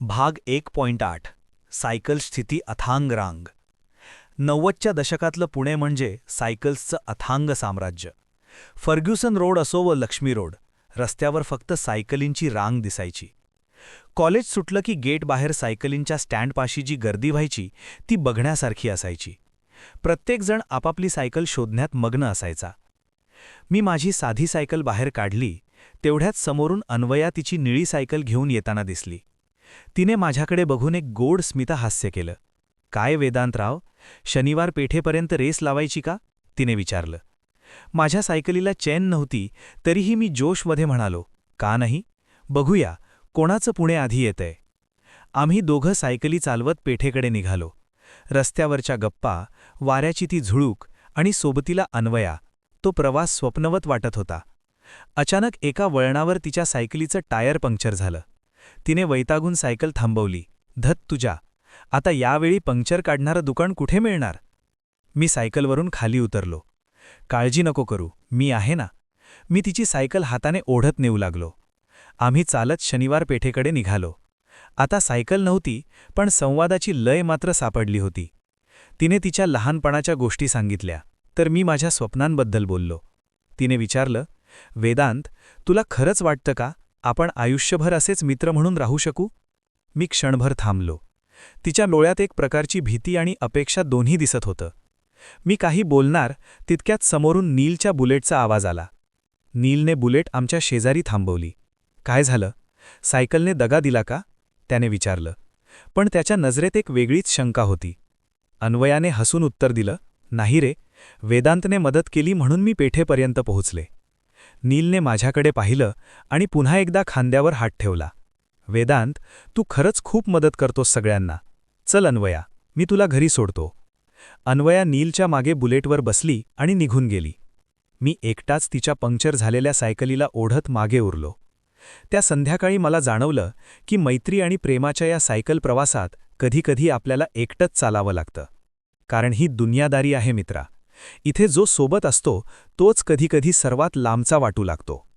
भाग 1.8 सायकल स्थिती अथांग रांग. 90च्या दशकातलं पुणे म्हणजे सायकल्सचं अथांग साम्राज्य. फर्ग्युसन रोड असो व लक्ष्मी रोड, रस्त्यावर फक्त सायकलींची रांग दिसायची. कॉलेज सुटलं की गेट बाहेर सायकलींच्या स्टँडपाशी जी गर्दी व्हायची ती बघण्यासारखी असायची. प्रत्येकजण आपापली सायकल शोधण्यात मग्न असायचा. मी माझी साधी सायकल बाहेर काढली तेवढ्यात समोरून अन्वया तिची निळी सायकल घेऊन येताना दिसली. तिने माझ्याकडे बघून एक गोड स्मितहास्य केलं. काय वेदांतराव, शनिवार पेठेपर्यंत रेस लावायची का, तिने विचारलं. माझ्या सायकलीला चेन नव्हती तरीही मी जोशमध्ये म्हणालो, का नाही, बघूया कोणाचं पुणे आधी येतंय. आम्ही दोघं सायकली चालवत पेठेकडे निघालो. रस्त्यावरच्या गप्पा, वाऱ्याची ती झुळूक आणि सोबतीला अन्वया, तो प्रवास स्वप्नवत वाटत होता. अचानक एका वळणावर तिच्या सायकलीचं टायर पंक्चर झालं. तिने वैतागून सायकल थांबवली. धत तुझ्या, आता यावेळी पंक्चर काढणारं दुकान कुठे मिळणार. मी सायकलवरून खाली उतरलो. काळजी नको करू, मी आहे ना. मी तिची सायकल हाताने ओढत नेऊ लागलो. आम्ही चालत शनिवार पेठेकडे निघालो. आता सायकल नव्हती, पण संवादाची लय मात्र सापडली होती. तिने तिच्या लहानपणाच्या गोष्टी सांगितल्या, तर मी माझ्या स्वप्नांबद्दल बोललो. तिने विचारलं, वेदांत, तुला खरंच वाटतं का आपण आयुष्यभर असेच मित्र म्हणून राहू शकू. मी क्षणभर थांबलो. तिच्या डोळ्यात एक प्रकारची भीती आणि अपेक्षा दोन्ही दिसत होतं. मी काही बोलणार तितक्यात समोरून नीलच्या बुलेटचा आवाज आला. नीलने बुलेट आमच्या शेजारी थांबवली. काय झालं, सायकलने दगा दिला का, त्याने विचारलं. पण त्याच्या नजरेत एक वेगळीच शंका होती. अन्वयाने हसून उत्तर दिलं, नाही रे, वेदांतने मदत केली म्हणून मी पेठेपर्यंत पोहोचले. नीलने माझ्याकडे पाहिलं आणि पुन्हा एकदा खांद्यावर हात ठेवला. वेदांत, तू खरंच खूप मदत करतोस सगळ्यांना. चल अन्वया, मी तुला घरी सोडतो. अन्वया नीलच्या मागे बुलेटवर बसली आणि निघून गेली. मी एकटाच तिच्या पंक्चर झालेल्या सायकलीला ओढत मागे उरलो. त्या संध्याकाळी मला जाणवलं की मैत्री आणि प्रेमाच्या या सायकल प्रवासात कधीकधी आपल्याला एकटंच चालावं लागतं. कारण ही दुनियादारी आहे मित्रा. इथे जो सोबत असतो तोच कधीकधी सर्वात लांबचा वाटू लागतो.